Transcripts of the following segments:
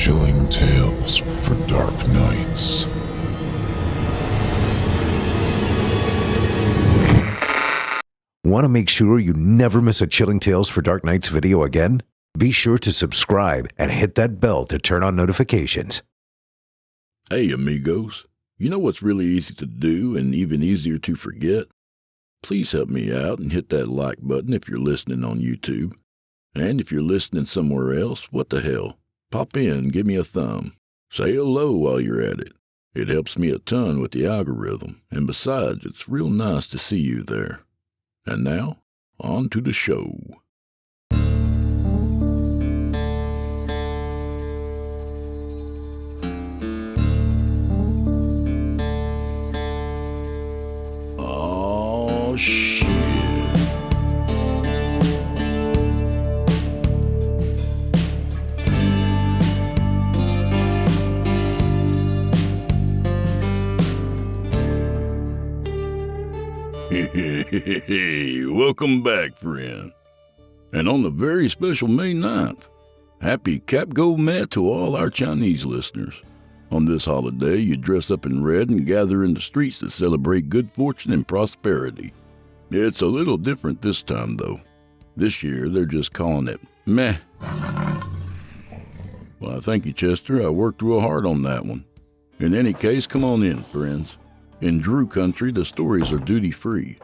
Chilling tales for dark nights. Want to make sure you never miss a Chilling Tales for Dark Nights video again? Be sure to subscribe and hit that bell to turn on notifications. Hey amigos, you know what's really easy to do and even easier to forget? Please help me out and hit that like button if you're listening on YouTube. And if you're listening somewhere else, what the hell? Pop in, give me a thumb. Say hello while you're at it. It helps me a ton with the algorithm, and besides, it's real nice to see you there. And now, on to the show. Oh, shit. Hey, welcome back, friend. And on the very special May 9th, happy Cap Go Mat to all our Chinese listeners. On this holiday, you dress up in red and gather in the streets to celebrate good fortune and prosperity. It's a little different this time, though. This year, they're just calling it meh. Well, thank you, Chester. I worked real hard on that one. In any case, come on in, friends. In Drew Country, the stories are duty-free.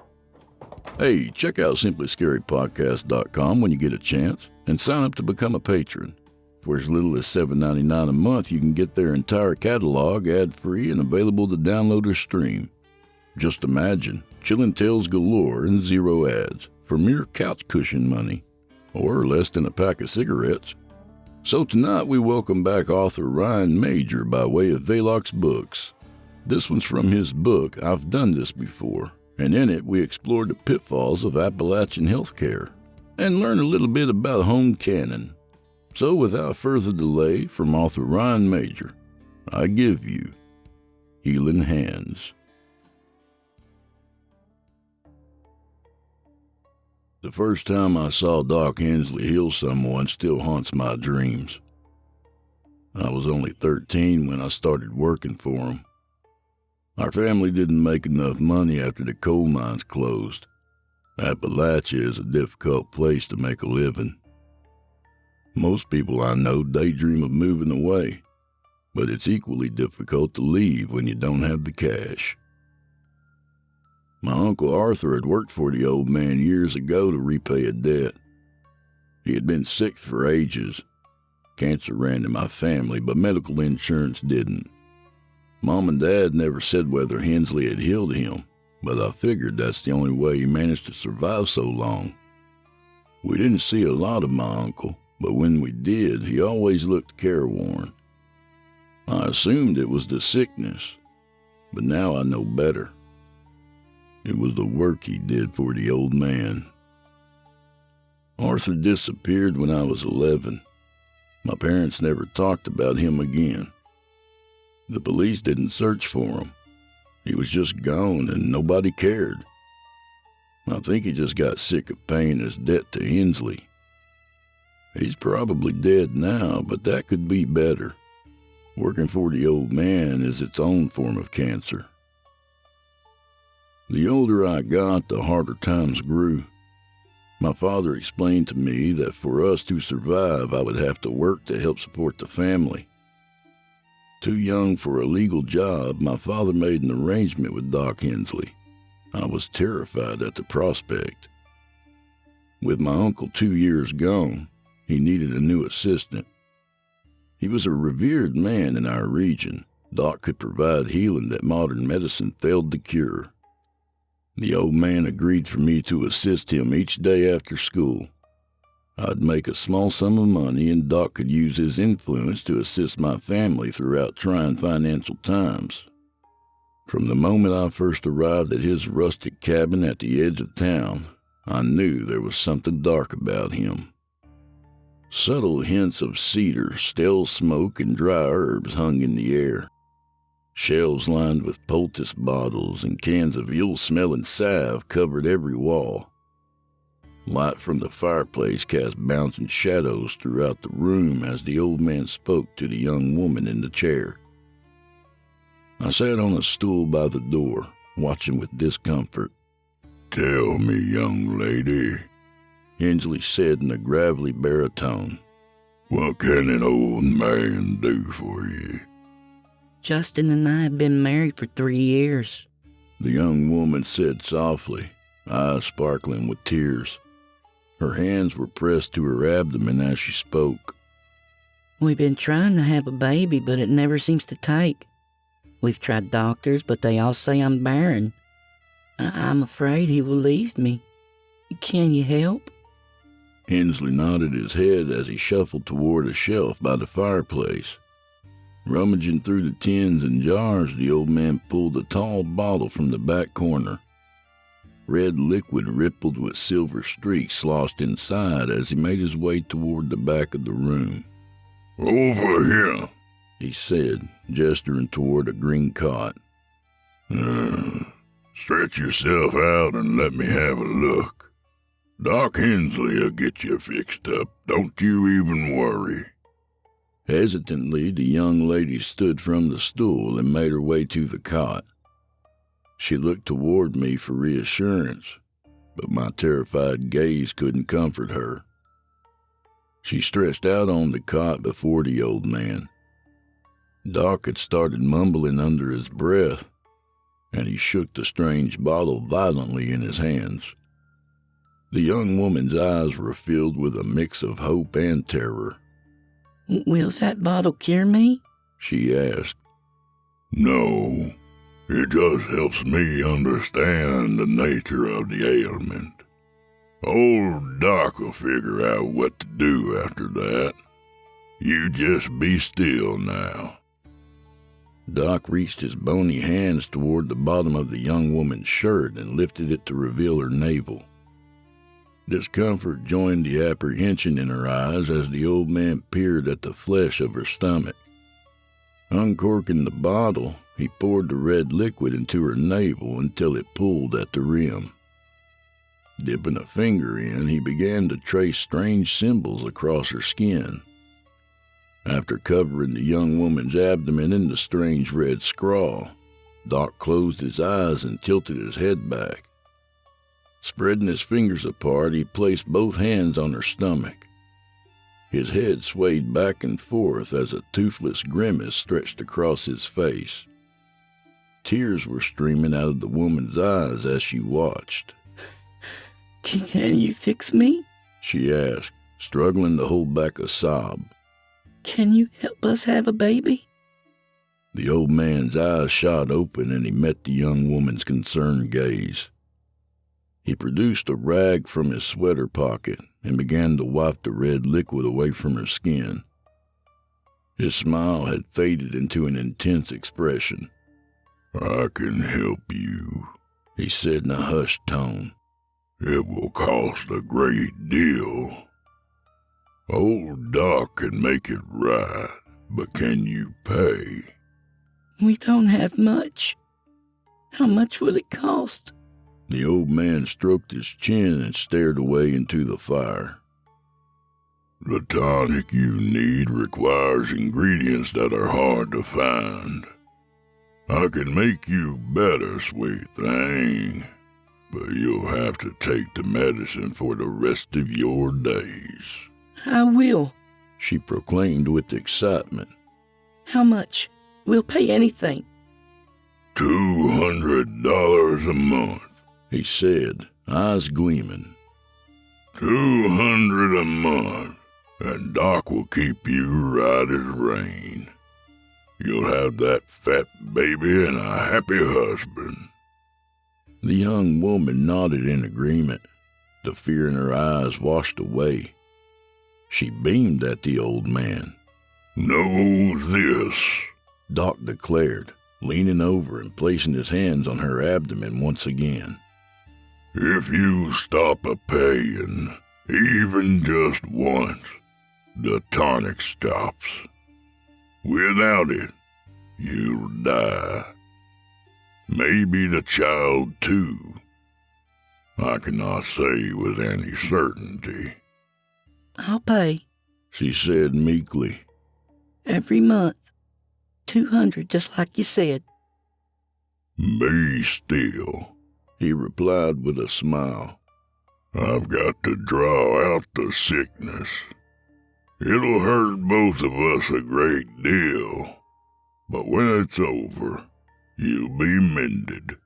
Hey, check out simplyscarypodcast.com when you get a chance and sign up to become a patron. For as little as $7.99 a month, you can get their entire catalog ad-free and available to download or stream. Just imagine, chillin' tales galore and zero ads for mere couch cushion money, or less than a pack of cigarettes. So tonight we welcome back author Ryan Major by way of VELOX Books. This one's from his book, I've Done This Before, and in it we explore the pitfalls of Appalachian healthcare and learn a little bit about home canon. So without further delay, from author Ryan Major, I give you Healing Hands. The first time I saw Doc Hensley heal someone still haunts my dreams. I was only 13 when I started working for him. Our family didn't make enough money after the coal mines closed. Appalachia is a difficult place to make a living. Most people I know daydream of moving away, but it's equally difficult to leave when you don't have the cash. My Uncle Arthur had worked for the old man years ago to repay a debt. He had been sick for ages. Cancer ran in my family, but medical insurance didn't. Mom and Dad never said whether Hensley had healed him, but I figured that's the only way he managed to survive so long. We didn't see a lot of my uncle, but when we did, he always looked careworn. I assumed it was the sickness, but now I know better. It was the work he did for the old man. Arthur disappeared when I was 11. My parents never talked about him again. The police didn't search for him. He was just gone and nobody cared. I think he just got sick of paying his debt to Hensley. He's probably dead now, but that could be better. Working for the old man is its own form of cancer. The older I got, the harder times grew. My father explained to me that for us to survive, I would have to work to help support the family. Too young for a legal job, my father made an arrangement with Doc Hensley. I was terrified at the prospect. With my uncle 2 years gone, he needed a new assistant. He was a revered man in our region. Doc could provide healing that modern medicine failed to cure. The old man agreed for me to assist him each day after school. I'd make a small sum of money and Doc could use his influence to assist my family throughout trying financial times. From the moment I first arrived at his rustic cabin at the edge of town, I knew there was something dark about him. Subtle hints of cedar, stale smoke, and dry herbs hung in the air. Shelves lined with poultice bottles and cans of ill-smelling salve covered every wall. Light from the fireplace cast bouncing shadows throughout the room as the old man spoke to the young woman in the chair. I sat on a stool by the door, watching with discomfort. "Tell me, young lady," Hensley said in a gravelly baritone, "what can an old man do for you?" "Justin and I have been married for 3 years. The young woman said softly, eyes sparkling with tears. Her hands were pressed to her abdomen as she spoke. We've been trying to have a baby, but it never seems to take. We've tried doctors, but they all say I'm barren. I'm afraid he will leave me. Can you help?" Hensley nodded his head as he shuffled toward a shelf by the fireplace. Rummaging through the tins and jars, the old man pulled a tall bottle from the back corner. Red liquid rippled with silver streaks sloshed inside as he made his way toward the back of the room. "Over here," he said, gesturing toward a green cot. Stretch yourself out and let me have a look. Doc Hensley'll get you fixed up. Don't you even worry." Hesitantly, the young lady stood from the stool and made her way to the cot. She looked toward me for reassurance, but my terrified gaze couldn't comfort her. She stretched out on the cot before the old man. Doc had started mumbling under his breath, and he shook the strange bottle violently in his hands. The young woman's eyes were filled with a mix of hope and terror. "Will that bottle cure me?" she asked. "No, it just helps me understand the nature of the ailment. Old Doc will figure out what to do after that. You just be still now." Doc reached his bony hands toward the bottom of the young woman's shirt and lifted it to reveal her navel. Discomfort joined the apprehension in her eyes as the old man peered at the flesh of her stomach. Uncorking the bottle, he poured the red liquid into her navel until it pooled at the rim. Dipping a finger in, he began to trace strange symbols across her skin. After covering the young woman's abdomen in the strange red scrawl, Doc closed his eyes and tilted his head back. Spreading his fingers apart, he placed both hands on her stomach. His head swayed back and forth as a toothless grimace stretched across his face. Tears were streaming out of the woman's eyes as she watched. "Can you fix me?" she asked, struggling to hold back a sob. "Can you help us have a baby?" The old man's eyes shot open and he met the young woman's concerned gaze. He produced a rag from his sweater pocket and began to wipe the red liquid away from her skin. His smile had faded into an intense expression. "I can help you," he said in a hushed tone. "It will cost a great deal. Old Doc can make it right, but can you pay?" "We don't have much. How much will it cost?" The old man stroked his chin and stared away into the fire. "The tonic you need requires ingredients that are hard to find. I can make you better, sweet thing, but you'll have to take the medicine for the rest of your days." "I will," she proclaimed with excitement. "How much? We'll pay anything." $200 a month, he said, eyes gleaming. 200 a month, and Doc will keep you right as rain. You'll have that fat baby and a happy husband." The young woman nodded in agreement. The fear in her eyes washed away. She beamed at the old man. "Know this," Doc declared, leaning over and placing his hands on her abdomen once again. "If you stop a-paying, even just once, the tonic stops. Without it, you'll die. Maybe the child too. I cannot say with any certainty, I'll pay. she said meekly. Every month. 200, just like you said. Be still, he replied with a smile. I've got to draw out the sickness. It'll hurt both of us a great deal, but when it's over, you'll be mended.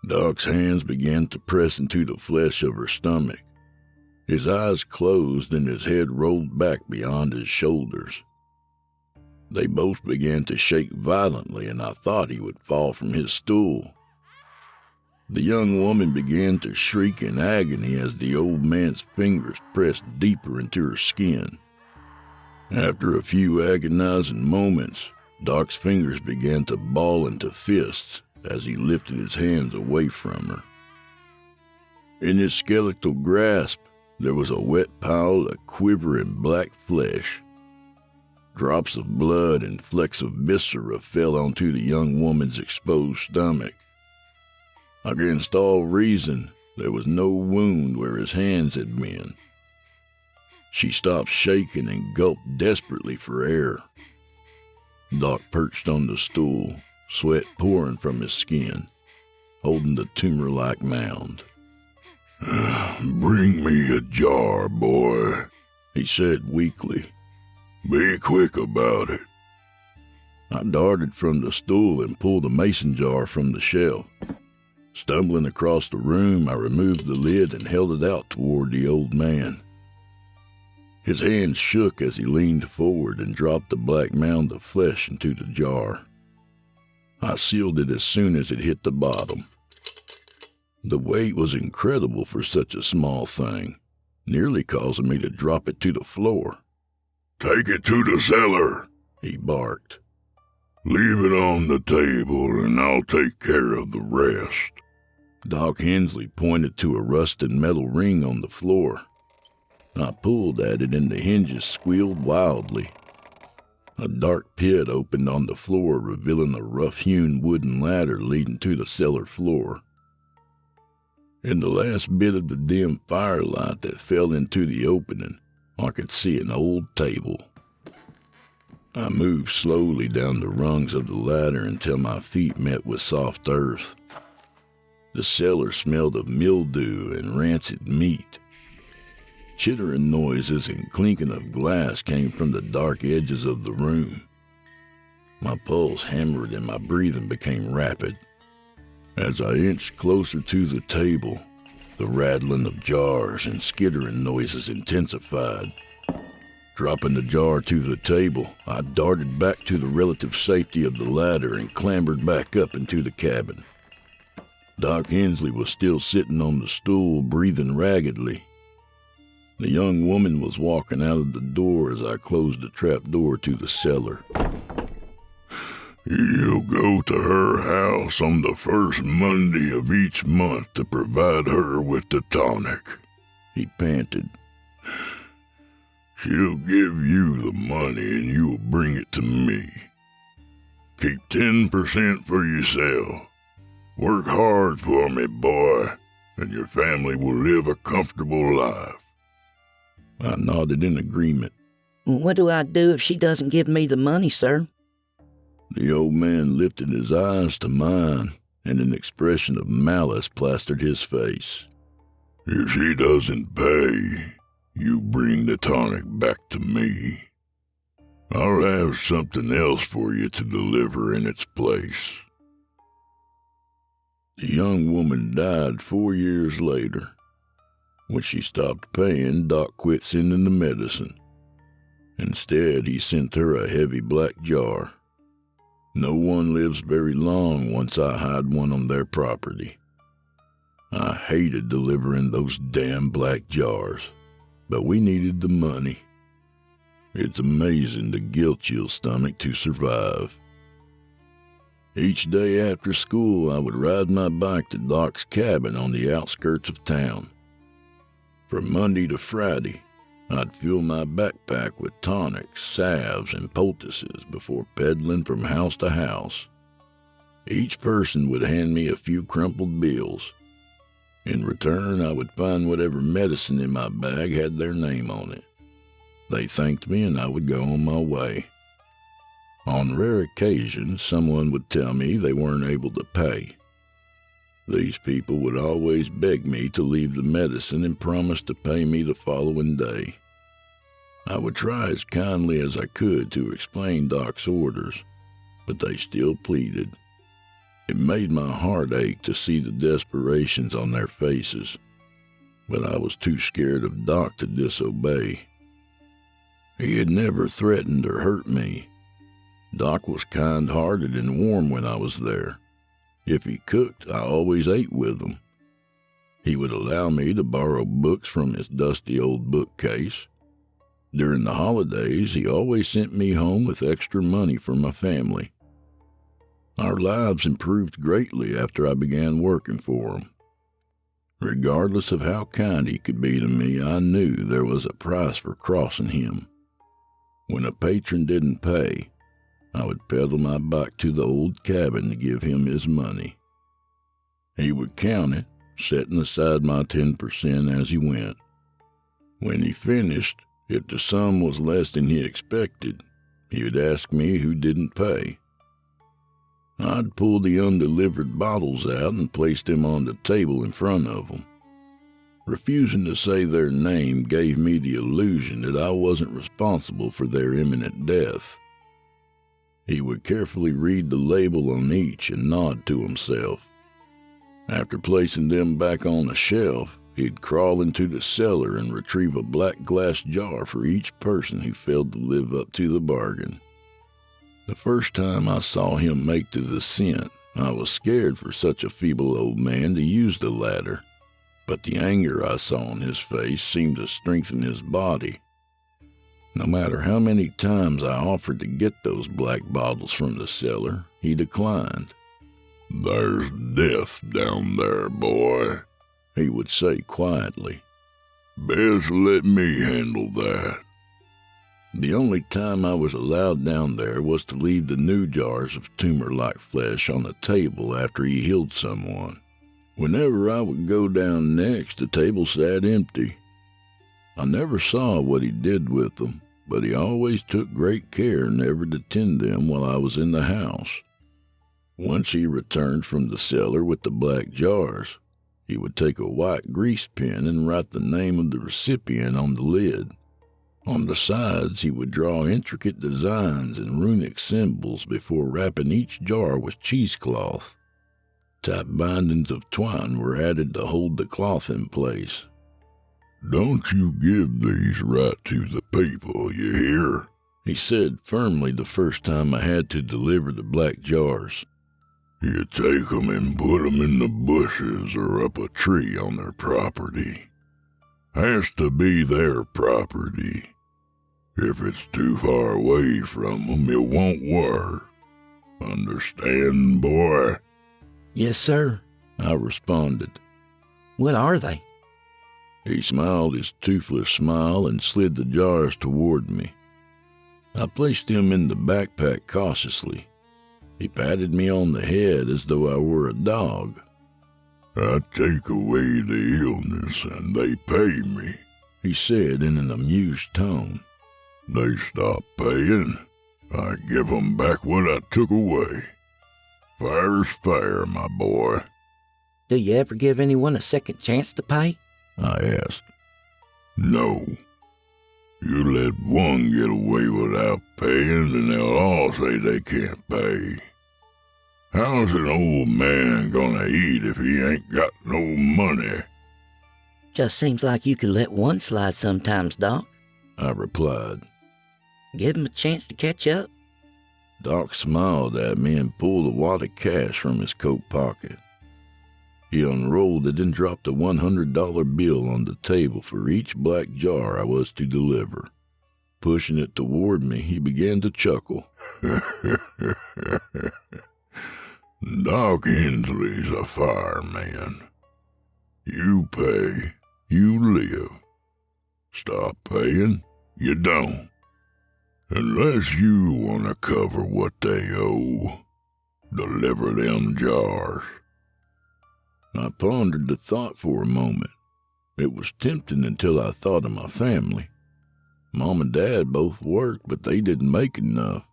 Doc's hands began to press into the flesh of her stomach. His eyes closed and his head rolled back beyond his shoulders. They both began to shake violently, and I thought he would fall from his stool. The young woman began to shriek in agony as the old man's fingers pressed deeper into her skin. After a few agonizing moments, Doc's fingers began to ball into fists as he lifted his hands away from her. In his skeletal grasp, there was a wet pile of quivering black flesh. Drops of blood and flecks of viscera fell onto the young woman's exposed stomach. Against all reason, there was no wound where his hands had been. She stopped shaking and gulped desperately for air. Doc perched on the stool, sweat pouring from his skin, holding the tumor-like mound. Bring me a jar, boy, he said weakly. Be quick about it. I darted from the stool and pulled a mason jar from the shelf. Stumbling across the room, I removed the lid and held it out toward the old man. His hands shook as he leaned forward and dropped the black mound of flesh into the jar. I sealed it as soon as it hit the bottom. The weight was incredible for such a small thing, nearly causing me to drop it to the floor. Take it to the cellar, he barked. Leave it on the table and I'll take care of the rest. Doc Hensley pointed to a rusted metal ring on the floor. I pulled at it and the hinges squealed wildly. A dark pit opened on the floor, revealing a rough-hewn wooden ladder leading to the cellar floor. In the last bit of the dim firelight that fell into the opening, I could see an old table. I moved slowly down the rungs of the ladder until my feet met with soft earth. The cellar smelled of mildew and rancid meat. Chittering noises and clinking of glass came from the dark edges of the room. My pulse hammered and my breathing became rapid. As I inched closer to the table, the rattling of jars and skittering noises intensified. Dropping the jar to the table, I darted back to the relative safety of the ladder and clambered back up into the cabin. Doc Hensley was still sitting on the stool, breathing raggedly. The young woman was walking out of the door as I closed the trap door to the cellar. You go to her house on the first Monday of each month to provide her with the tonic, he panted. She'll give you the money and you'll bring it to me. Keep 10% for yourself. Work hard for me, boy, and your family will live a comfortable life. I nodded in agreement. What do I do if she doesn't give me the money, sir? The old man lifted his eyes to mine, and an expression of malice plastered his face. If she doesn't pay, you bring the tonic back to me. I'll have something else for you to deliver in its place. The young woman died 4 years later. When she stopped paying, Doc quit sending the medicine. Instead, he sent her a heavy black jar. No one lives very long once I hide one on their property. I hated delivering those damn black jars, but we needed the money. It's amazing the guilt you'll stomach to survive. Each day after school, I would ride my bike to Doc's cabin on the outskirts of town. From Monday to Friday, I'd fill my backpack with tonics, salves, and poultices before peddling from house to house. Each person would hand me a few crumpled bills. In return, I would find whatever medicine in my bag had their name on it. They thanked me and I would go on my way. On rare occasions, someone would tell me they weren't able to pay. These people would always beg me to leave the medicine and promise to pay me the following day. I would try as kindly as I could to explain Doc's orders, but they still pleaded. It made my heart ache to see the desperations on their faces, but I was too scared of Doc to disobey. He had never threatened or hurt me. Doc was kind-hearted and warm when I was there. If he cooked, I always ate with him. He would allow me to borrow books from his dusty old bookcase. During the holidays, he always sent me home with extra money for my family. Our lives improved greatly after I began working for him. Regardless of how kind he could be to me, I knew there was a price for crossing him. When a patron didn't pay, I would pedal my bike to the old cabin to give him his money. He would count it, setting aside my 10% as he went. When he finished, if the sum was less than he expected, he would ask me who didn't pay. I'd pull the undelivered bottles out and place them on the table in front of him. Refusing to say their name gave me the illusion that I wasn't responsible for their imminent death. He would carefully read the label on each and nod to himself. After placing them back on the shelf, he'd crawl into the cellar and retrieve a black glass jar for each person who failed to live up to the bargain. The first time I saw him make the descent, I was scared for such a feeble old man to use the ladder, but the anger I saw on his face seemed to strengthen his body. No matter how many times I offered to get those black bottles from the cellar, he declined. "There's death down there, boy," he would say quietly. "Best let me handle that." The only time I was allowed down there was to leave the new jars of tumor-like flesh on the table after he healed someone. Whenever I would go down next, the table sat empty. I never saw what he did with them, but he always took great care never to tend them while I was in the house. Once he returned from the cellar with the black jars, he would take a white grease pen and write the name of the recipient on the lid. On the sides, he would draw intricate designs and runic symbols before wrapping each jar with cheesecloth. Tight bindings of twine were added to hold the cloth in place. "Don't you give these right to the people, you hear?" he said firmly the first time I had to deliver the black jars. "You take 'em and put 'em in the bushes or up a tree on their property. Has to be their property. If it's too far away from 'em, it won't work. Understand, boy?" Yes, sir. I responded. What are they? He smiled his toothless smile and slid the jars toward me. I placed them in the backpack cautiously. He patted me on the head as though I were a dog. "I take away the illness and they pay me," he said in an amused tone. "They stop paying, I give 'em back what I took away. Fair's fair, my boy." Do you ever give anyone a second chance to pay? I asked. "No. You let one get away without paying and they'll all say they can't pay. How's an old man gonna eat if he ain't got no money?" Just seems like you could let one slide sometimes, Doc. I replied. Give him a chance to catch up. Doc smiled at me and pulled a wad of cash from his coat pocket. He unrolled it and dropped a $100 bill on the table for each black jar I was to deliver. Pushing it toward me, he began to chuckle. "Doc Hensley's a fireman. You pay, you live. Stop paying, you don't. Unless you want to cover what they owe, deliver them jars." I pondered the thought for a moment. It was tempting until I thought of my family. Mom and Dad both worked, but they didn't make enough.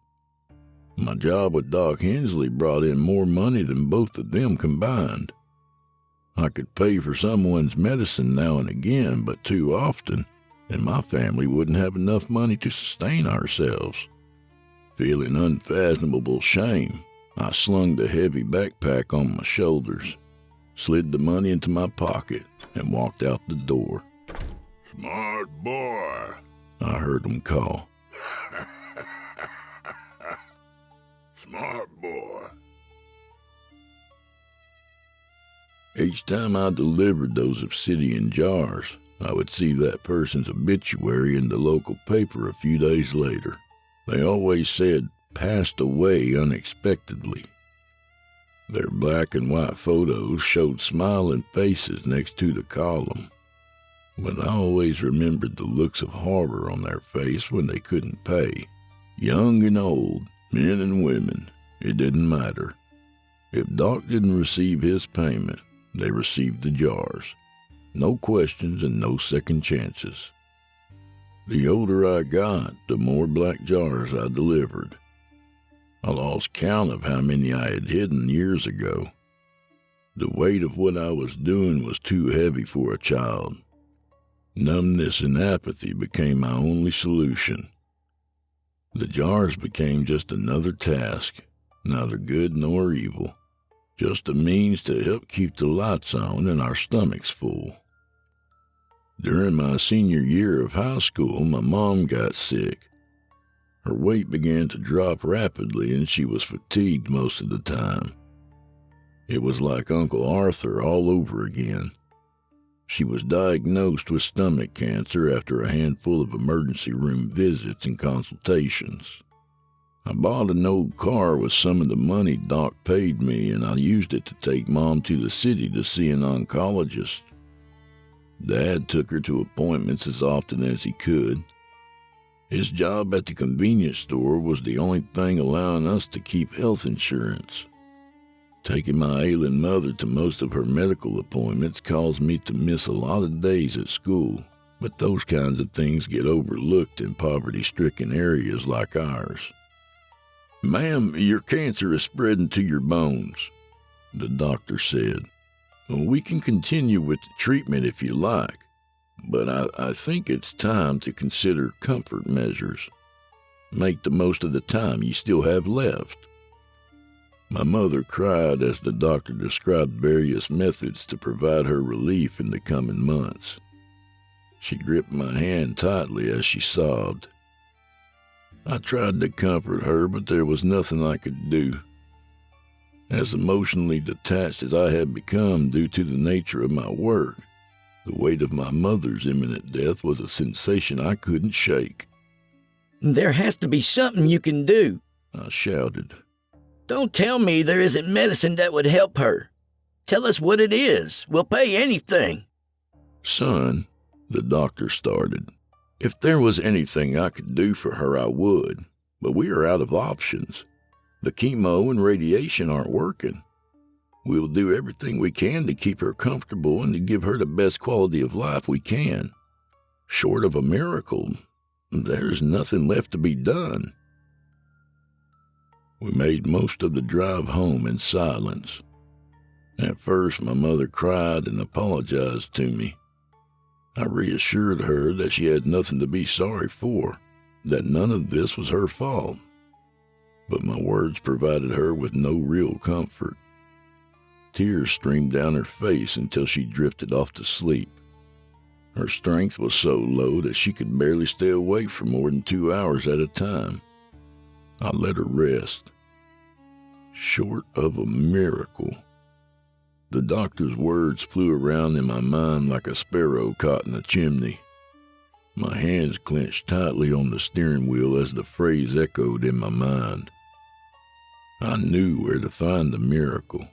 My job with Doc Hensley brought in more money than both of them combined. I could pay for someone's medicine now and again, but too often, and my family wouldn't have enough money to sustain ourselves. Feeling unfathomable shame, I slung the heavy backpack on my shoulders, slid the money into my pocket, and walked out the door. Smart boy, I heard him call. Smart boy. Each time I delivered those obsidian jars, I would see that person's obituary in the local paper a few days later. They always said, "passed away unexpectedly." Their black and white photos showed smiling faces next to the column, but I always remembered the looks of horror on their face when they couldn't pay. Young and old, men and women, it didn't matter. If Doc didn't receive his payment, they received the jars. No questions and no second chances. The older I got, the more black jars I delivered. I lost count of how many I had hidden years ago. The weight of what I was doing was too heavy for a child. Numbness and apathy became my only solution. The jars became just another task, neither good nor evil, just a means to help keep the lights on and our stomachs full. During my senior year of high school, my mom got sick. Her weight began to drop rapidly and she was fatigued most of the time. It was like Uncle Arthur all over again. She was diagnosed with stomach cancer after a handful of emergency room visits and consultations. I bought an old car with some of the money Doc paid me, and I used it to take Mom to the city to see an oncologist. Dad took her to appointments as often as he could. His job at the convenience store was the only thing allowing us to keep health insurance. Taking my ailing mother to most of her medical appointments caused me to miss a lot of days at school, but those kinds of things get overlooked in poverty-stricken areas like ours. "Ma'am, your cancer is spreading to your bones," the doctor said. "We can continue with the treatment if you like, but I think it's time to consider comfort measures. Make the most of the time you still have left." My mother cried as the doctor described various methods to provide her relief in the coming months. She gripped my hand tightly as she sobbed. I tried to comfort her, but there was nothing I could do. As emotionally detached as I had become due to the nature of my work, the weight of my mother's imminent death was a sensation I couldn't shake. "There has to be something you can do," I shouted. "Don't tell me there isn't medicine that would help her. Tell us what it is. We'll pay anything." "Son," the doctor started, "if there was anything I could do for her, I would, but we are out of options. The chemo and radiation aren't working. We'll do everything we can to keep her comfortable and to give her the best quality of life we can. Short of a miracle, there's nothing left to be done." We made most of the drive home in silence. At first, my mother cried and apologized to me. I reassured her that she had nothing to be sorry for, that none of this was her fault. But my words provided her with no real comfort. Tears streamed down her face until she drifted off to sleep. Her strength was so low that she could barely stay awake for more than 2 hours at a time. I let her rest. Short of a miracle. The doctor's words flew around in my mind like a sparrow caught in a chimney. My hands clenched tightly on the steering wheel as the phrase echoed in my mind. I knew where to find the miracle.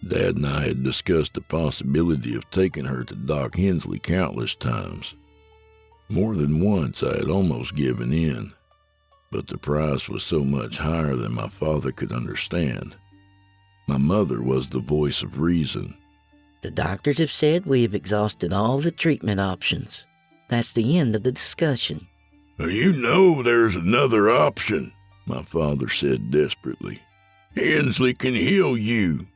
Dad and I had discussed the possibility of taking her to Doc Hensley countless times. More than once I had almost given in, but the price was so much higher than my father could understand. My mother was the voice of reason, The doctors have said we have exhausted all the treatment options. That's the end of the discussion. You know there's another option, my father said desperately. Hensley can heal you.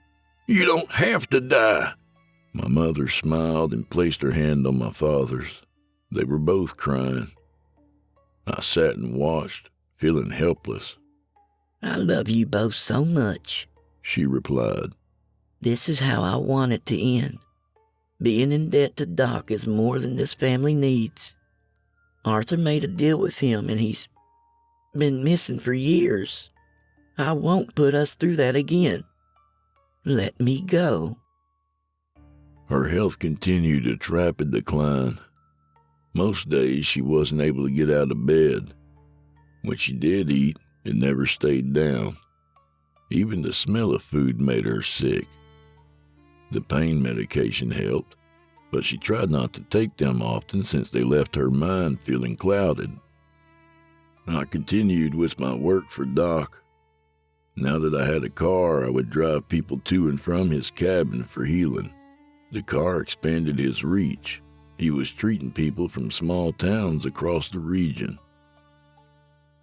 You don't have to die. My mother smiled and placed her hand on my father's. They were both crying. I sat and watched, feeling helpless. I love you both so much, she replied. This is how I want it to end. Being in debt to Doc is more than this family needs. Arthur made a deal with him and he's been missing for years. I won't put us through that again. Let me go. Her health continued its rapid decline. Most days she wasn't able to get out of bed. When she did eat, it never stayed down. Even the smell of food made her sick. The pain medication helped, but she tried not to take them often since they left her mind feeling clouded. I continued with my work for Doc. Now that I had a car, I would drive people to and from his cabin for healing. The car expanded his reach. He was treating people from small towns across the region.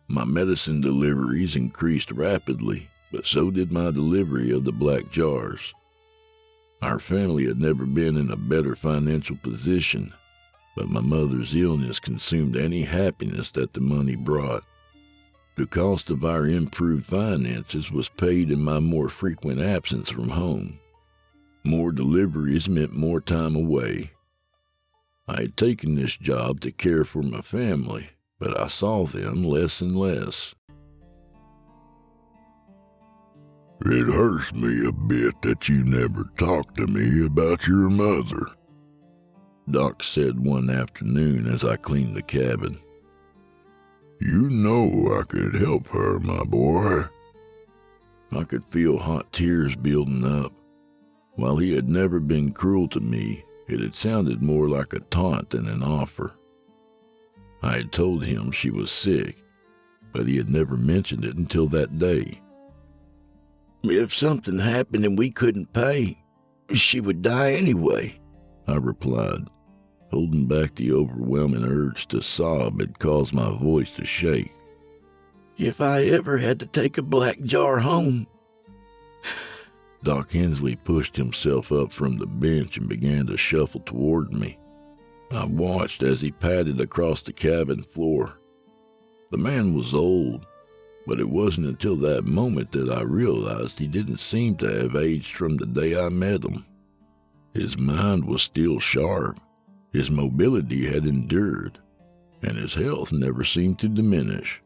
My medicine deliveries increased rapidly, but so did my delivery of the black jars. Our family had never been in a better financial position, but my mother's illness consumed any happiness that the money brought. The cost of our improved finances was paid in my more frequent absence from home. More deliveries meant more time away. I had taken this job to care for my family, but I saw them less and less. It hurts me a bit that you never talked to me about your mother, Doc said one afternoon as I cleaned the cabin. You know I could help her, my boy. I could feel hot tears building up. While he had never been cruel to me, it had sounded more like a taunt than an offer. I had told him she was sick, but he had never mentioned it until that day. If something happened and we couldn't pay, she would die anyway, I replied. Holding back the overwhelming urge to sob had caused my voice to shake. If I ever had to take a black jar home. Doc Hensley pushed himself up from the bench and began to shuffle toward me. I watched as he padded across the cabin floor. The man was old, but it wasn't until that moment that I realized he didn't seem to have aged from the day I met him. His mind was still sharp, his mobility had endured, and his health never seemed to diminish.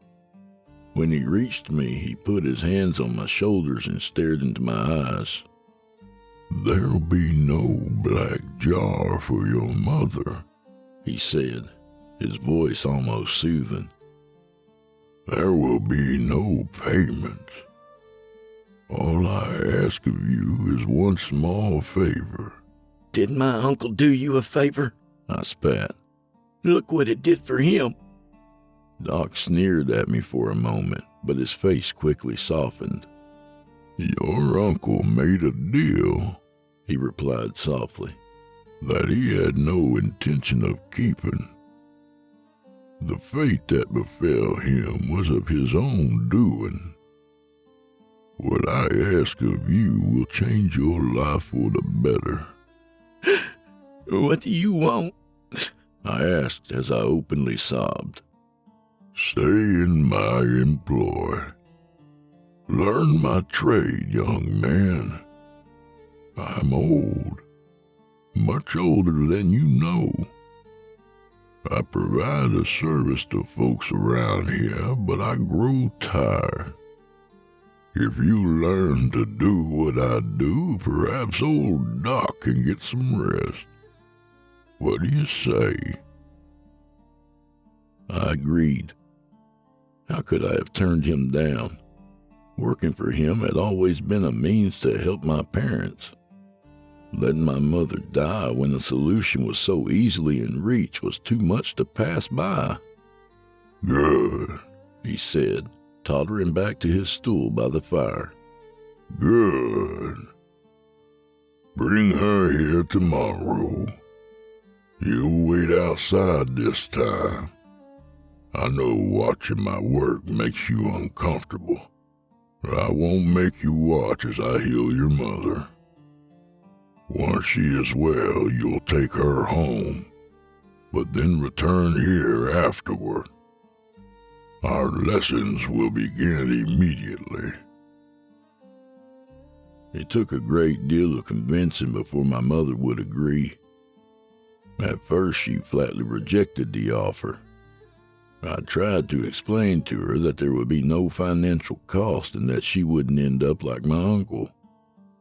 When he reached me, he put his hands on my shoulders and stared into my eyes. There'll be no black jar for your mother, he said, his voice almost soothing. There will be no payment. All I ask of you is one small favor. Did my uncle do you a favor? I spat. Look what it did for him. Doc sneered at me for a moment, but his face quickly softened. Your uncle made a deal, he replied softly, that he had no intention of keeping. The fate that befell him was of his own doing. What I ask of you will change your life for the better. What do you want? I asked as I openly sobbed. Stay in my employ. Learn my trade, young man. I'm old, much older than you know. I provide a service to folks around here, but I grow tired. If you learn to do what I do, perhaps old Doc can get some rest. What do you say? I agreed. How could I have turned him down? Working for him had always been a means to help my parents. Letting my mother die when the solution was so easily in reach was too much to pass by. Good, he said, tottering back to his stool by the fire. Good. Bring her here tomorrow. You'll wait outside this time. I know watching my work makes you uncomfortable, but I won't make you watch as I heal your mother. Once she is well, you'll take her home, but then return here afterward. Our lessons will begin immediately. It took a great deal of convincing before my mother would agree. At first, she flatly rejected the offer. I tried to explain to her that there would be no financial cost and that she wouldn't end up like my uncle,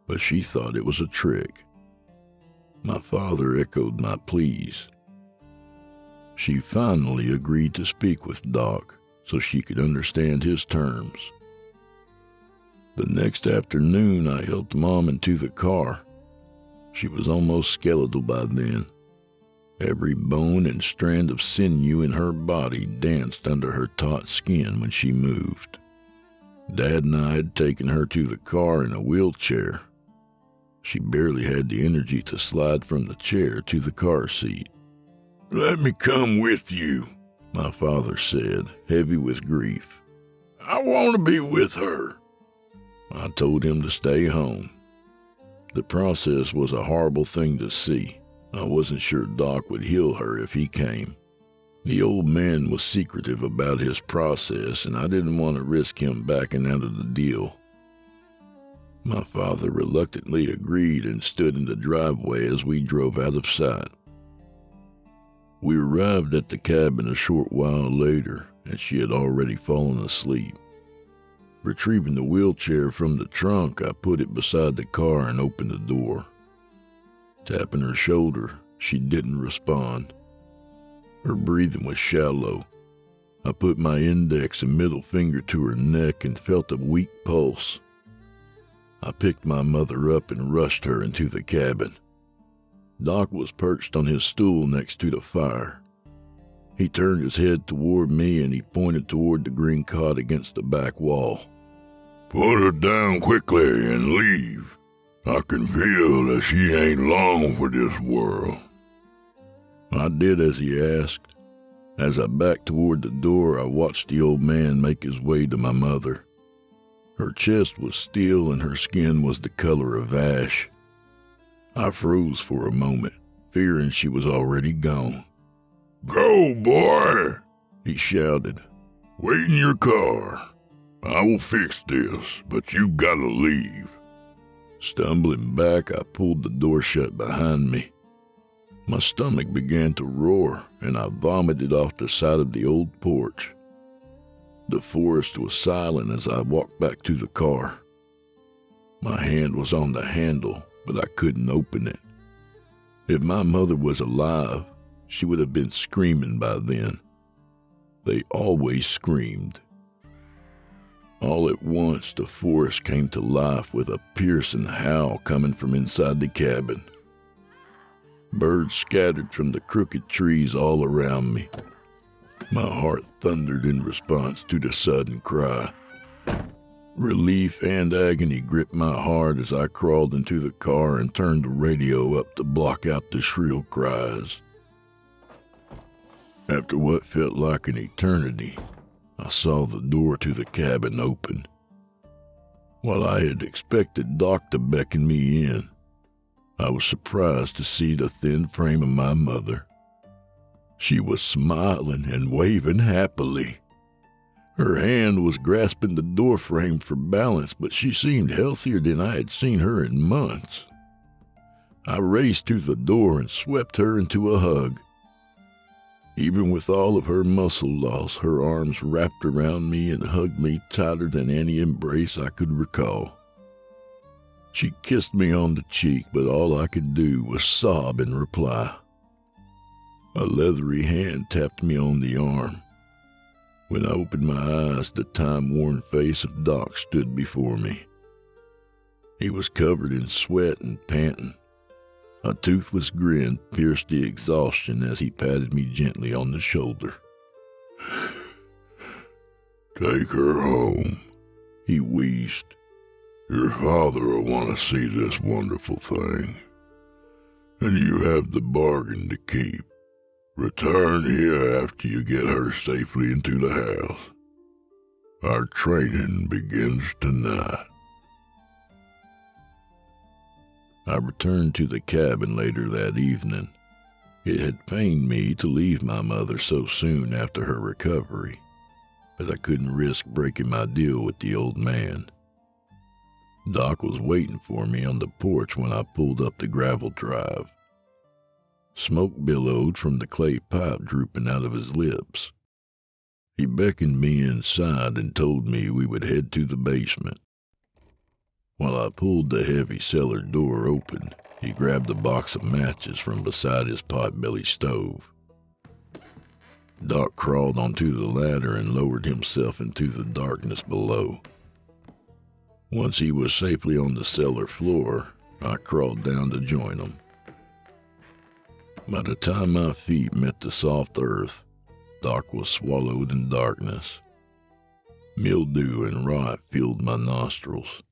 but she thought it was a trick. My father echoed my pleas. She finally agreed to speak with Doc so she could understand his terms. The next afternoon, I helped Mom into the car. She was almost skeletal by then. Every bone and strand of sinew in her body danced under her taut skin when she moved. Dad and I had taken her to the car in a wheelchair. She barely had the energy to slide from the chair to the car seat. Let me come with you, my father said, heavy with grief. I want to be with her. I told him to stay home. The process was a horrible thing to see. I wasn't sure Doc would heal her if he came. The old man was secretive about his process, and I didn't want to risk him backing out of the deal. My father reluctantly agreed and stood in the driveway as we drove out of sight. We arrived at the cabin a short while later, and she had already fallen asleep. Retrieving the wheelchair from the trunk, I put it beside the car and opened the door. Tapping her shoulder, she didn't respond. Her breathing was shallow. I put my index and middle finger to her neck and felt a weak pulse. I picked my mother up and rushed her into the cabin. Doc was perched on his stool next to the fire. He turned his head toward me and he pointed toward the green cot against the back wall. Put her down quickly and leave. I can feel that she ain't long for this world. I did as he asked. As I backed toward the door, I watched the old man make his way to my mother. Her chest was steel and her skin was the color of ash. I froze for a moment, fearing she was already gone. Go, boy, he shouted. Wait in your car. I will fix this, but you gotta leave. Stumbling back, I pulled the door shut behind me. My stomach began to roar, and I vomited off the side of the old porch. The forest was silent as I walked back to the car. My hand was on the handle, but I couldn't open it. If my mother was alive, she would have been screaming by then. They always screamed. All at once, the forest came to life with a piercing howl coming from inside the cabin. Birds scattered from the crooked trees all around me. My heart thundered in response to the sudden cry. Relief and agony gripped my heart as I crawled into the car and turned the radio up to block out the shrill cries. After what felt like an eternity, I saw the door to the cabin open. While I had expected Doc to beckon me in, I was surprised to see the thin frame of my mother. She was smiling and waving happily. Her hand was grasping the doorframe for balance, but she seemed healthier than I had seen her in months. I raced to the door and swept her into a hug. Even with all of her muscle loss, her arms wrapped around me and hugged me tighter than any embrace I could recall. She kissed me on the cheek, but all I could do was sob in reply. A leathery hand tapped me on the arm. When I opened my eyes, the time-worn face of Doc stood before me. He was covered in sweat and panting. A toothless grin pierced the exhaustion as he patted me gently on the shoulder. Take her home, he wheezed. Your father will want to see this wonderful thing, and you have the bargain to keep. Return here after you get her safely into the house. Our training begins tonight. I returned to the cabin later that evening. It had pained me to leave my mother so soon after her recovery, but I couldn't risk breaking my deal with the old man. Doc was waiting for me on the porch when I pulled up the gravel drive. Smoke billowed from the clay pipe drooping out of his lips. He beckoned me inside and told me we would head to the basement. While I pulled the heavy cellar door open, he grabbed a box of matches from beside his potbelly stove. Doc crawled onto the ladder and lowered himself into the darkness below. Once he was safely on the cellar floor, I crawled down to join him. By the time my feet met the soft earth, Doc was swallowed in darkness. Mildew and rot filled my nostrils.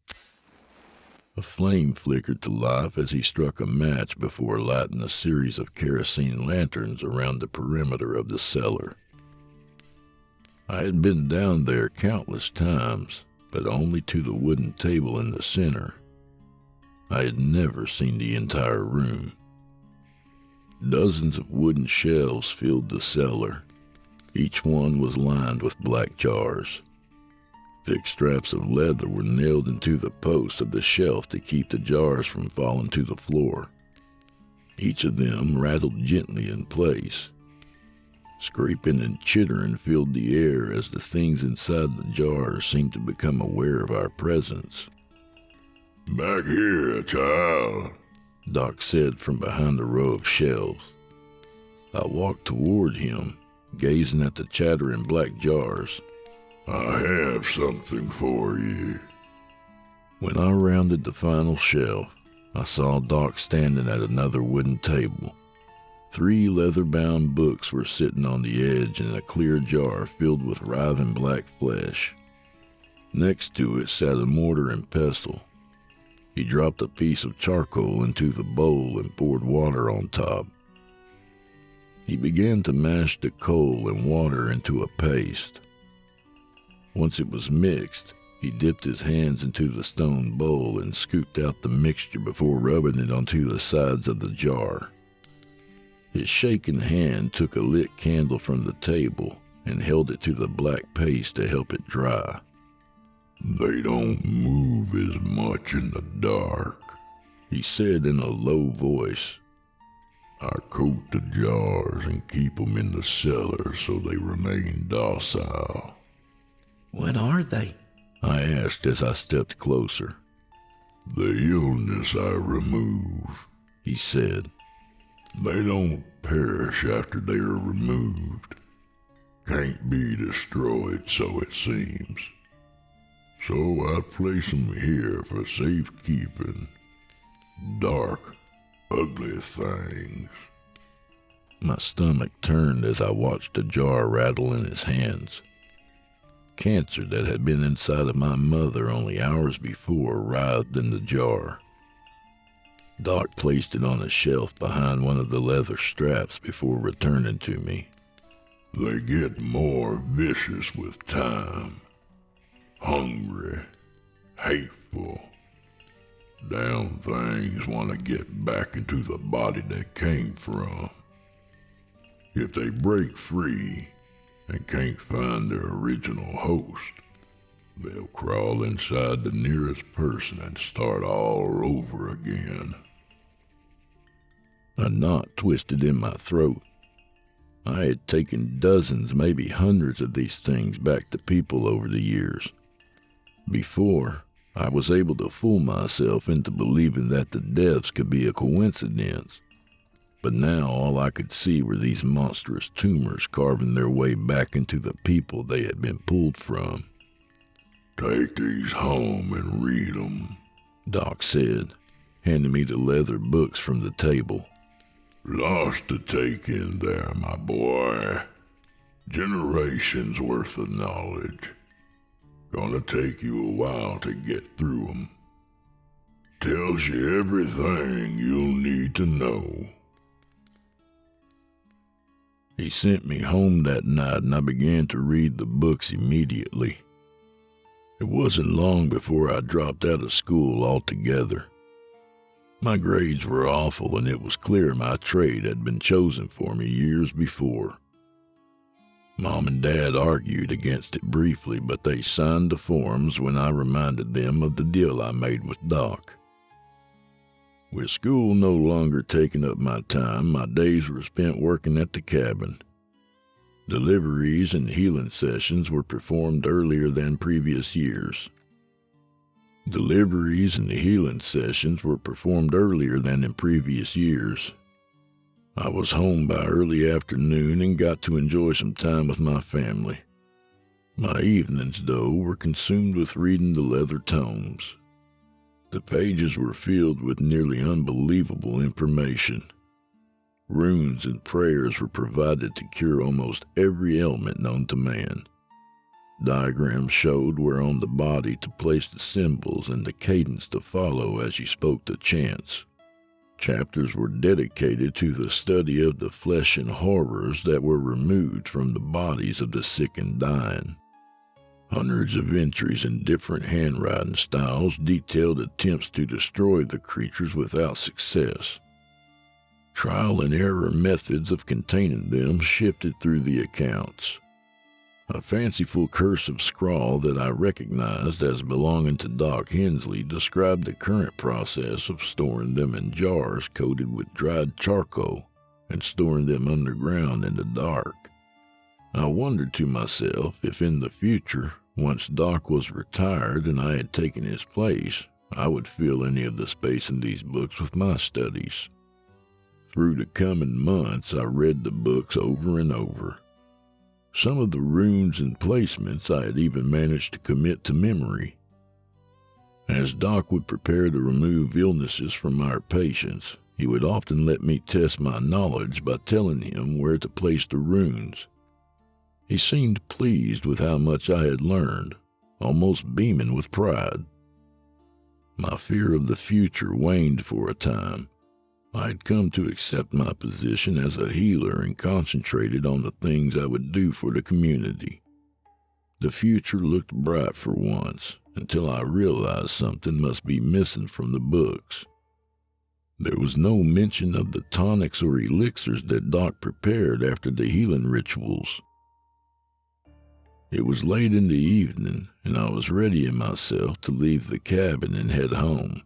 A flame flickered to life as he struck a match before lighting a series of kerosene lanterns around the perimeter of the cellar. I had been down there countless times, but only to the wooden table in the center. I had never seen the entire room. Dozens of wooden shelves filled the cellar. Each one was lined with black jars. Thick straps of leather were nailed into the posts of the shelf to keep the jars from falling to the floor. Each of them rattled gently in place. Scraping and chittering filled the air as the things inside the jars seemed to become aware of our presence. Back here, child, Doc said from behind a row of shelves. I walked toward him, gazing at the chattering black jars. I have something for you. When I rounded the final shelf, I saw Doc standing at another wooden table. 3 leather-bound books were sitting on the edge in a clear jar filled with writhing black flesh. Next to it sat a mortar and pestle. He dropped a piece of charcoal into the bowl and poured water on top. He began to mash the coal and water into a paste. Once it was mixed, he dipped his hands into the stone bowl and scooped out the mixture before rubbing it onto the sides of the jar. His shaking hand took a lit candle from the table and held it to the black paste to help it dry. They don't move as much in the dark, he said in a low voice. I coat the jars and keep them in the cellar so they remain docile. What are they? I asked as I stepped closer. The illness I remove, he said. They don't perish after they are removed. Can't be destroyed, so it seems. So I place them here for safekeeping. Dark, ugly things. My stomach turned as I watched the jar rattle in his hands. Cancer that had been inside of my mother only hours before writhed in the jar. Doc placed it on a shelf behind one of the leather straps before returning to me. They get more vicious with time. Hungry, hateful. Damn things want to get back into the body they came from. If they break free and can't find their original host, they'll crawl inside the nearest person and start all over again. A knot twisted in my throat. I had taken dozens, maybe hundreds of these things back to people over the years. Before, I was able to fool myself into believing that the deaths could be a coincidence. But now all I could see were these monstrous tumors carving their way back into the people they had been pulled from. Take these home and read them, Doc said, handing me the leather books from the table. Lots to take in there, my boy. Generations worth of knowledge. Gonna take you a while to get through 'em, tells you everything you'll need to know. He sent me home that night and I began to read the books immediately. It wasn't long before I dropped out of school altogether. My grades were awful and it was clear my trade had been chosen for me years before. Mom and Dad argued against it briefly, but they signed the forms when I reminded them of the deal I made with Doc. With school no longer taking up my time, my days were spent working at the cabin. Deliveries and healing sessions were performed earlier than previous years. Deliveries and healing sessions were performed earlier than in previous years. I was home by early afternoon and got to enjoy some time with my family. My evenings, though, were consumed with reading the leather tomes. The pages were filled with nearly unbelievable information. Runes and prayers were provided to cure almost every ailment known to man. Diagrams showed where on the body to place the symbols and the cadence to follow as you spoke the chants. Chapters were dedicated to the study of the flesh and horrors that were removed from the bodies of the sick and dying. Hundreds of entries in different handwriting styles detailed attempts to destroy the creatures without success. Trial and error methods of containing them shifted through the accounts. A fanciful cursive scrawl that I recognized as belonging to Doc Hensley described the current process of storing them in jars coated with dried charcoal and storing them underground in the dark. I wondered to myself if in the future, once Doc was retired and I had taken his place, I would fill any of the space in these books with my studies. Through the coming months, I read the books over and over. Some of the runes and placements I had even managed to commit to memory. As Doc would prepare to remove illnesses from our patients, he would often let me test my knowledge by telling him where to place the runes. He seemed pleased with how much I had learned, almost beaming with pride. My fear of the future waned for a time. I had come to accept my position as a healer and concentrated on the things I would do for the community. The future looked bright for once, until I realized something must be missing from the books. There was no mention of the tonics or elixirs that Doc prepared after the healing rituals. It was late in the evening, and I was readying myself to leave the cabin and head home.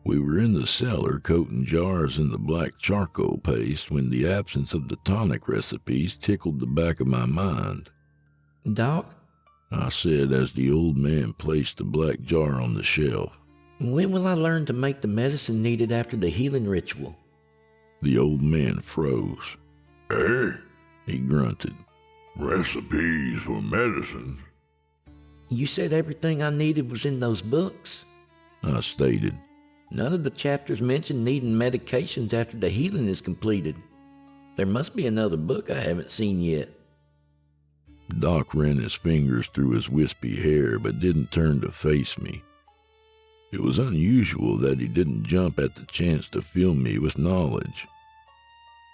We were in the cellar coating jars in the black charcoal paste when the absence of the tonic recipes tickled the back of my mind. Doc, I said as the old man placed the black jar on the shelf. when will I learn to make the medicine needed after the healing ritual? The old man froze. Eh? He grunted. Recipes for medicines? You said everything I needed was in those books. I stated. None of the chapters mention needing medications after the healing is completed. There must be another book I haven't seen yet. Doc ran his fingers through his wispy hair but didn't turn to face me. It was unusual that he didn't jump at the chance to fill me with knowledge.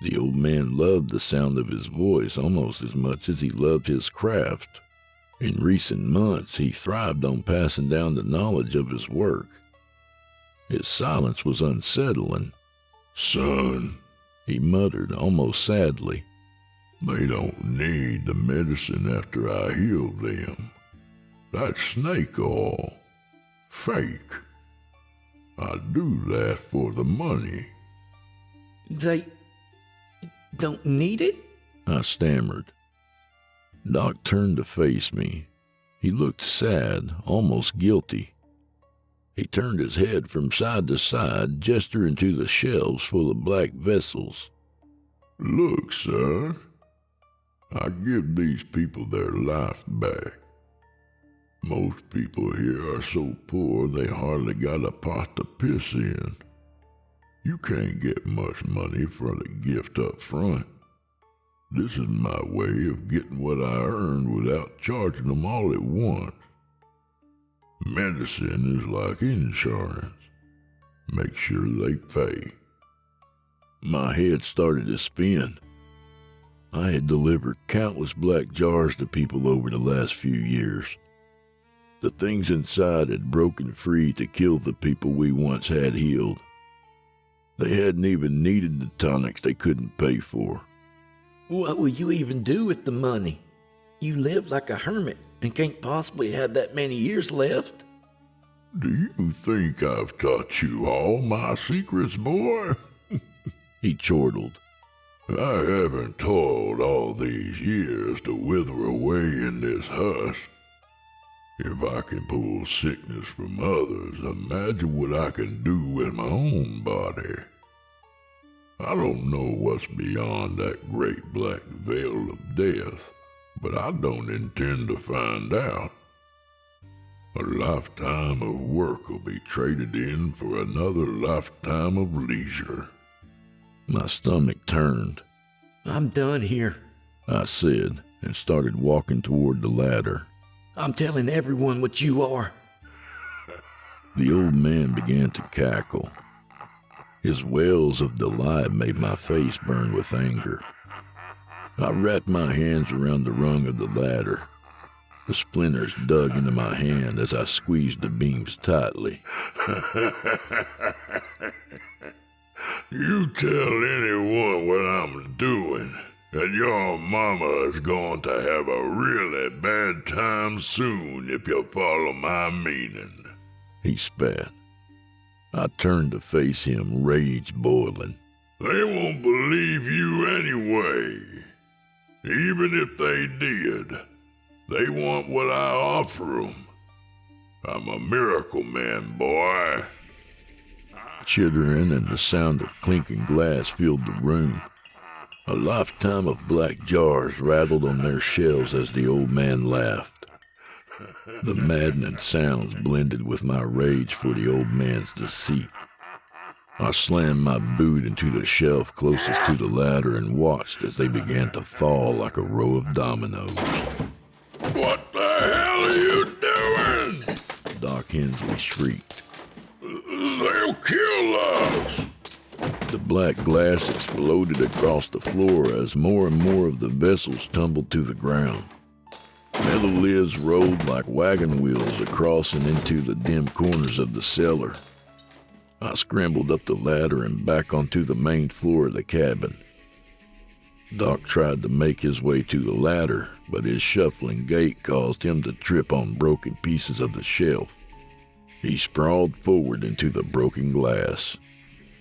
The old man loved the sound of his voice almost as much as he loved his craft. In recent months, he thrived on passing down the knowledge of his work. His silence was unsettling. Son, He muttered almost sadly. they don't need the medicine after I heal them. That's snake oil. Fake. I do that for the money. They don't need it? I stammered. Doc turned to face me. He looked sad, almost guilty. He turned his head from side to side, gesturing to the shelves full of black vessels. Look, son. I give these people their life back. Most people here are so poor they hardly got a pot to piss in. You can't get much money for the gift up front. This is my way of getting what I earned without charging them all at once. Medicine is like insurance. Make sure they pay. My head started to spin. I had delivered countless black jars to people over the last few years. The things inside had broken free to kill the people we once had healed. They hadn't even needed the tonics they couldn't pay for. What will you even do with the money? You live like a hermit and can't possibly have that many years left. Do you think I've taught you all my secrets, boy? He chortled. I haven't toiled all these years to wither away in this husk. If I can pull sickness from others, imagine what I can do with my own body. I don't know what's beyond that great black veil of death, but I don't intend to find out. A lifetime of work will be traded in for another lifetime of leisure. My stomach turned. I'm done here. I said, and started walking toward the ladder. I'm telling everyone what you are. The old man began to cackle. His wails of delight made my face burn with anger. I wrapped my hands around the rung of the ladder. The splinters dug into my hand as I squeezed the beams tightly. You tell anyone what I'm doing, and your mama is going to have a really bad time soon if you follow my meaning. He spat. I turned to face him, rage boiling. They won't believe you anyway. Even if they did, they want what I offer them. I'm a miracle man, boy. Chittering and the sound of clinking glass filled the room. A lifetime of black jars rattled on their shelves as the old man laughed. The maddening sounds blended with my rage for the old man's deceit. I slammed my boot into the shelf closest to the ladder and watched as they began to fall like a row of dominoes. What the hell are you doing? Doc Hensley shrieked. They'll kill us! The black glass exploded across the floor as more and more of the vessels tumbled to the ground. Metal lids rolled like wagon wheels across and into the dim corners of the cellar. I scrambled up the ladder and back onto the main floor of the cabin. Doc tried to make his way to the ladder, but his shuffling gait caused him to trip on broken pieces of the shelf. He sprawled forward into the broken glass.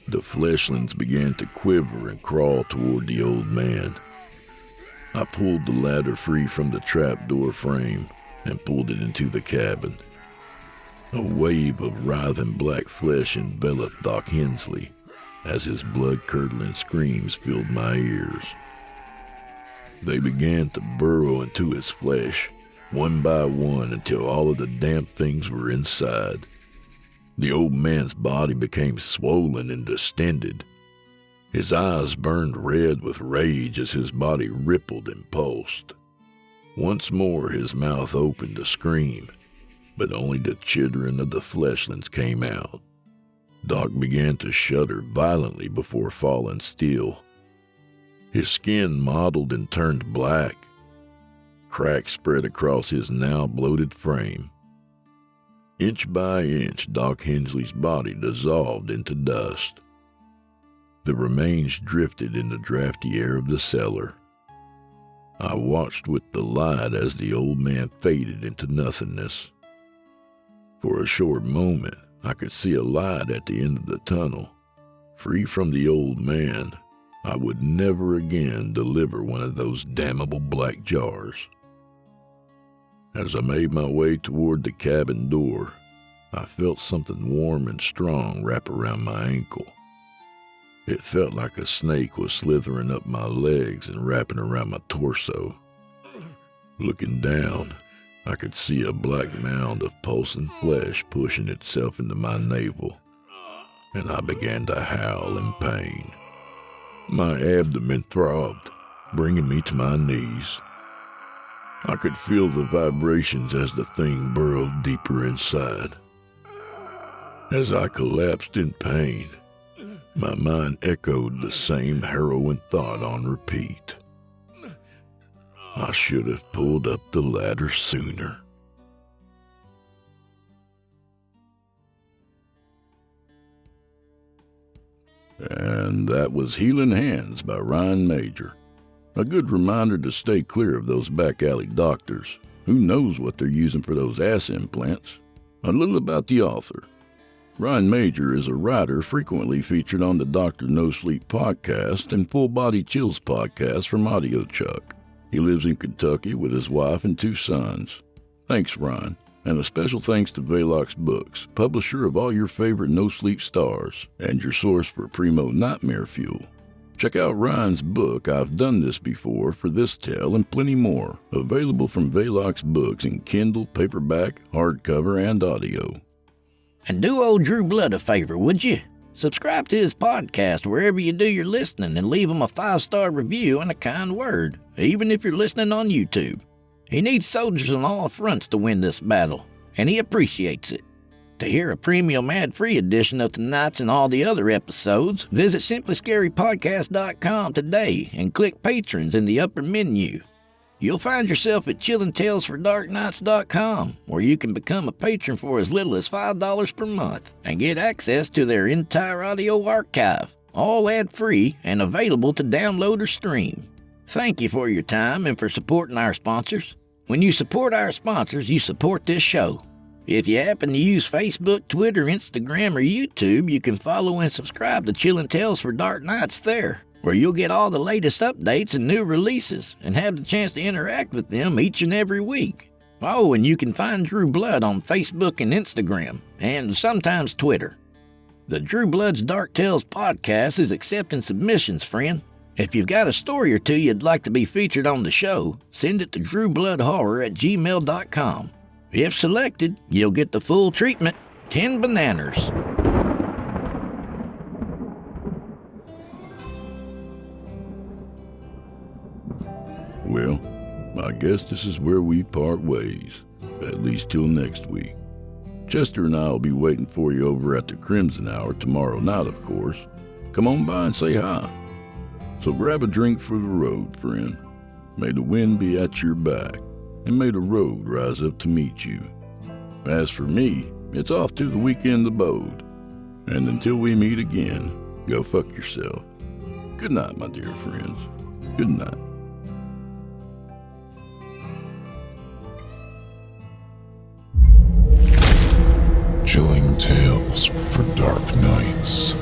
The fleshlings began to quiver and crawl toward the old man. I pulled the ladder free from the trapdoor frame and pulled it into the cabin. A wave of writhing black flesh enveloped Doc Hensley as his blood-curdling screams filled my ears. They began to burrow into his flesh, one by one, until all of the damp things were inside. The old man's body became swollen and distended. His eyes burned red with rage as his body rippled and pulsed. Once more his mouth opened to scream, but only the chittering of the fleshlings came out. Doc began to shudder violently before falling still. His skin mottled and turned black. Cracks spread across his now bloated frame. Inch by inch, Doc Hensley's body dissolved into dust. The remains drifted in the drafty air of the cellar. I watched with delight as the old man faded into nothingness. For a short moment, I could see a light at the end of the tunnel. Free from the old man, I would never again deliver one of those damnable black jars. As I made my way toward the cabin door, I felt something warm and strong wrap around my ankle. It felt like a snake was slithering up my legs and wrapping around my torso. Looking down, I could see a black mound of pulsing flesh pushing itself into my navel, and I began to howl in pain. My abdomen throbbed, bringing me to my knees. I could feel the vibrations as the thing burrowed deeper inside. As I collapsed in pain, my mind echoed the same harrowing thought on repeat. I should have pulled up the ladder sooner. And that was Healing Hands by Ryan Major. A good reminder to stay clear of those back alley doctors. Who knows what they're using for those ass implants? A little about the author. Ryan Major is a writer frequently featured on the Dr. No Sleep podcast and Full Body Chills podcast from audiobook. He lives in Kentucky with his wife and 2 sons. Thanks, Ryan. And a special thanks to VELOX Books, publisher of all your favorite no-sleep stars, and your source for primo nightmare fuel. Check out Ryan's book, I've Done This Before, for this tale and plenty more, available from VELOX Books in Kindle, paperback, hardcover, and audio. And do old Drew Blood a favor, would you? Subscribe to his podcast wherever you do your listening and leave him a 5-star review and a kind word, even if you're listening on YouTube. He needs soldiers on all fronts to win this battle, and he appreciates it. To hear a premium ad-free edition of tonight's and all the other episodes, visit simplyscarypodcast.com today and click Patrons in the upper menu. You'll find yourself at chillingtalesfordarknights.com, where you can become a patron for as little as $5 per month and get access to their entire audio archive, all ad-free and available to download or stream. Thank you for your time and for supporting our sponsors. When you support our sponsors, you support this show. If you happen to use Facebook, Twitter, Instagram, or YouTube, you can follow and subscribe to Chillin' Tales for Dark Nights there, where you'll get all the latest updates and new releases and have the chance to interact with them each and every week. Oh, and you can find Drew Blood on Facebook and Instagram, and sometimes Twitter. The Drew Blood's Dark Tales podcast is accepting submissions, friend. If you've got a story or two you'd like to be featured on the show, send it to drewbloodhorror@gmail.com. If selected, you'll get the full treatment, 10 bananas. Well, I guess this is where we part ways, at least till next week. Chester and I will be waiting for you over at the Crimson Hour tomorrow night, of course. Come on by and say hi. So grab a drink for the road, friend. May the wind be at your back, and may the road rise up to meet you. As for me, it's off to the weekend abode. And until we meet again, go fuck yourself. Good night, my dear friends. Good night. Chilling Tales for Dark Nights.